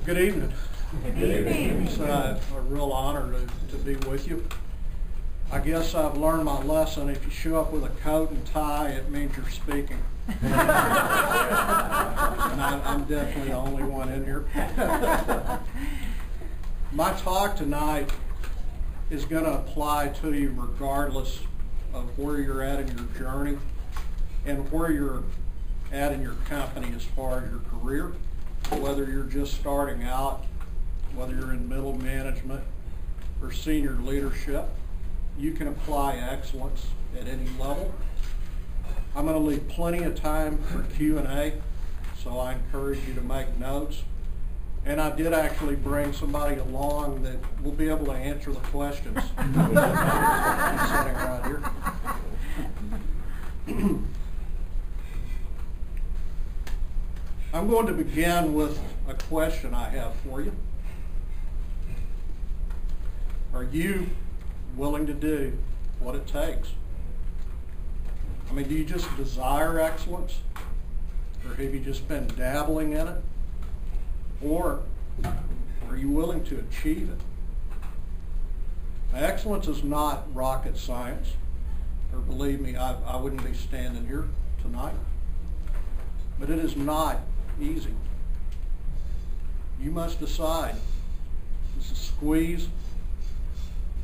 Good evening. Good evening. It's a real honor to be with you. I guess I've learned my lesson. If you show up with a coat and tie, it means you're speaking. And I'm definitely the only one in here. My talk tonight is going to apply to you regardless of where you're at in your journey and where you're at in your company as far as your career. Whether you're just starting out, whether you're in middle management or senior leadership, you can apply excellence at any level. I'm going to leave plenty of time for Q&A, so I encourage you to make notes. And I did actually bring somebody along that will be able to answer the questions. He's sitting right here. I'm going to begin with a question I have for you. Are you willing to do what it takes? I mean, do you just desire excellence? Or have you just been dabbling in it? Or are you willing to achieve it? Now, excellence is not rocket science. Or believe me, I wouldn't be standing here tonight. But it is not easy. You must decide, is the squeeze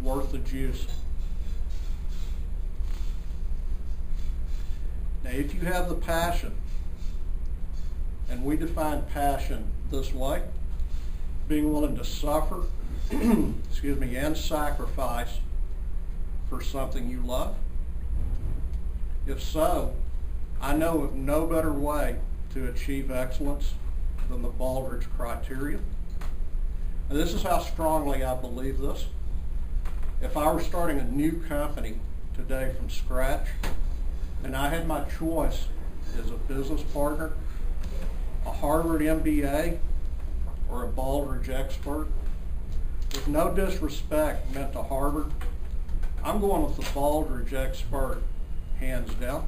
worth the juice? Now, if you have the passion, and we define passion this way, being willing to suffer, excuse me, and sacrifice for something you love. If so, I know of no better way to achieve excellence than the Baldrige criteria. And this is how strongly I believe this. If I were starting a new company today from scratch, and I had my choice as a business partner, a Harvard MBA, or a Baldrige expert, with no disrespect meant to Harvard, I'm going with the Baldrige expert, hands down.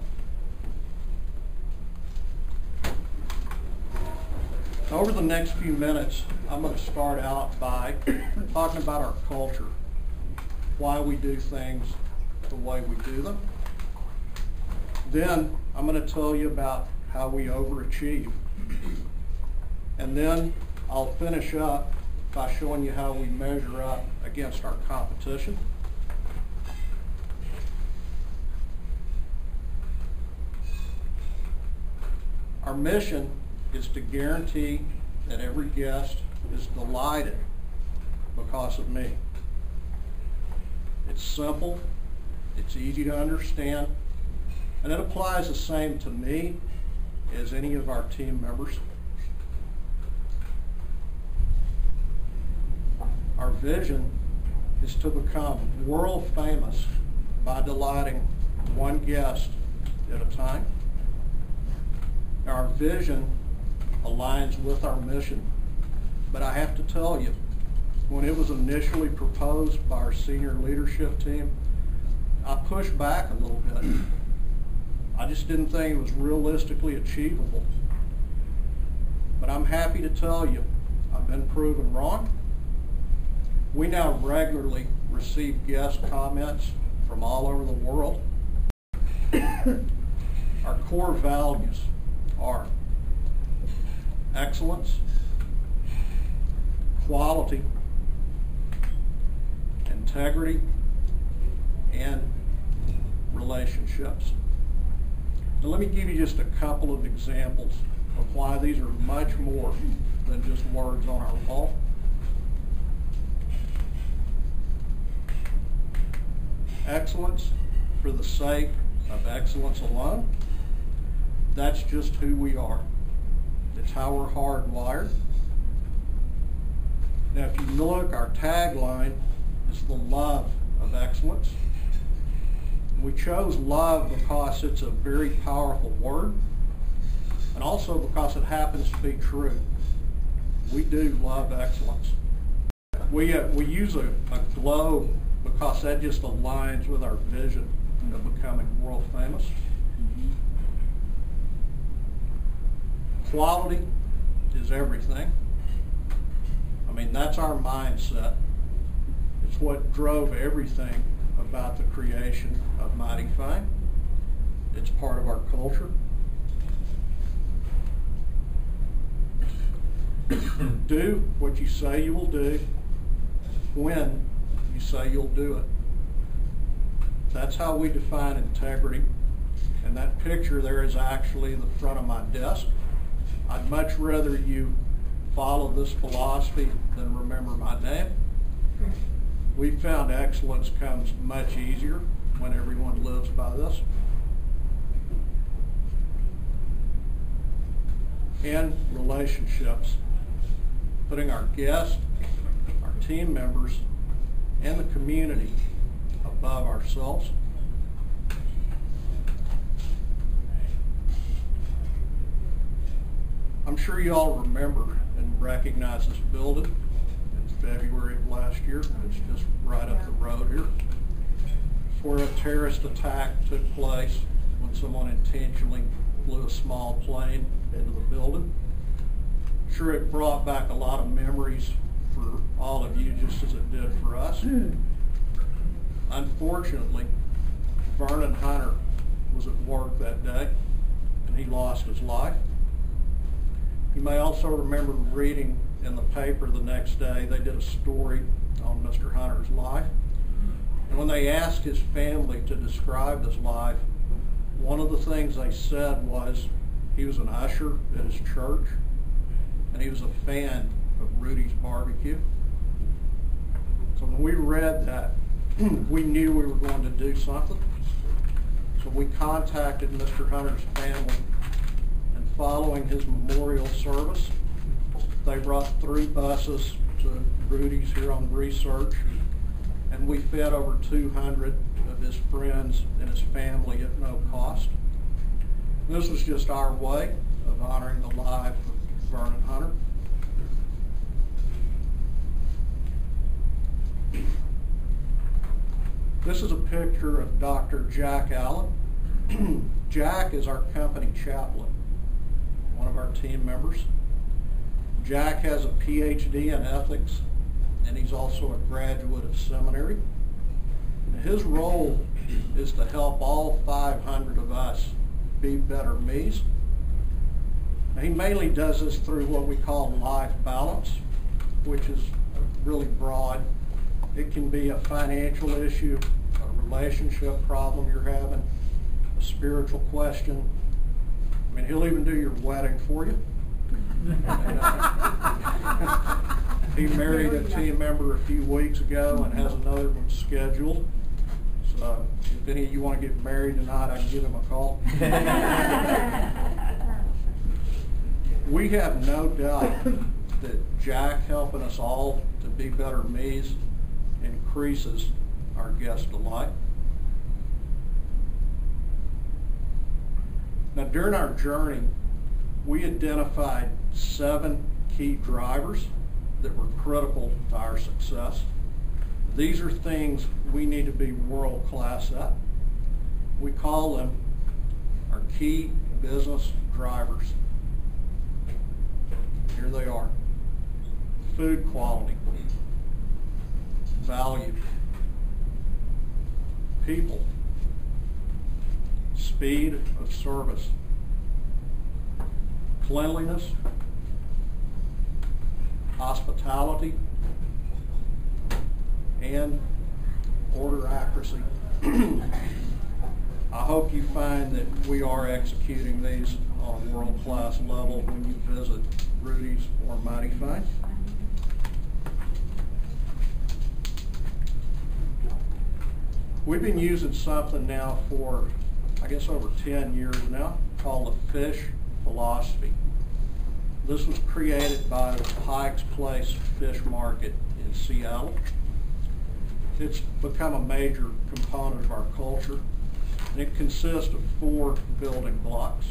Over the next few minutes, I'm going to start out by talking about our culture, why we do things the way we do them. Then I'm going to tell you about how we overachieve. And then I'll finish up by showing you how we measure up against our competition. Our mission is to guarantee that every guest is delighted because of me. It's simple, it's easy to understand, and it applies the same to me as any of our team members. Our vision is to become world famous by delighting one guest at a time. Our vision aligns with our mission. But I have to tell you, when it was initially proposed by our senior leadership team, I pushed back a little bit. I just didn't think it was realistically achievable. But I'm happy to tell you, I've been proven wrong. We now regularly receive guest comments from all over the world. Our core values are excellence, quality, integrity, and relationships. Now let me give you just a couple of examples of why these are much more than just words on our wall. Excellence for the sake of excellence alone. That's just who we are. It's how we're hardwired. Now, if you look, our tagline is the love of excellence. We chose love because it's a very powerful word, and also because it happens to be true. We do love excellence. We use a globe because that just aligns with our vision of becoming world famous. Quality is everything. mean, that's our mindset. It's what drove everything about the creation of Mighty Fine. It's part of our culture. Do what you say you will do when you say you'll do it. That's how we define integrity. And that picture there is actually the front of my desk. I'd much rather you follow this philosophy than remember my name. We found excellence comes much easier when everyone lives by this. And relationships. Putting our guests, our team members, and the community above ourselves. I'm sure you all remember and recognize this building. It's February of last year. It's just right up the road here. Where a terrorist attack took place when someone intentionally flew a small plane into the building. Sure, it brought back a lot of memories for all of you, just as it did for us. Unfortunately, Vernon Hunter was at work that day, and he lost his life. You may also remember reading in the paper the next day, they did a story on Mr. Hunter's life. And when they asked his family to describe his life, one of the things they said was he was an usher at his church, and he was a fan of Rudy's Barbecue. So when we read that, we knew we were going to do something. So we contacted Mr. Hunter's family, and following his memorial service, they brought 3 buses to Rudy's here on Research, and we fed over 200 of his friends and his family at no cost. And this was just our way of honoring the life of Vernon Hunter. This is a picture of Dr. Jack Allen. Jack is our company chaplain, one of our team members. Jack has a PhD in ethics, and he's also a graduate of seminary. And his role is to help all 500 of us be better me's. Now, he mainly does this through what we call life balance, which is really broad. It can be a financial issue, a relationship problem you're having, a spiritual question. I mean, he'll even do your wedding for you. He married a team member a few weeks ago and has another one scheduled. So if any of you want to get married tonight, I can give him a call. We have no doubt that Jack helping us all to be better me's increases our guest delight. Now, during our journey, we identified 7 key drivers that were critical to our success. These are things we need to be world-class at. We call them our key business drivers. Here they are. Food quality, value, people, speed of service, cleanliness, hospitality, and order accuracy. I hope you find that we are executing these on a world-class level when you visit Rudy's or Mighty Fine. We've been using something now for, I guess, over 10 years now, called the fish philosophy. This was created by the Pike's Place Fish Market in Seattle. It's become a major component of our culture. And it consists of 4 building blocks.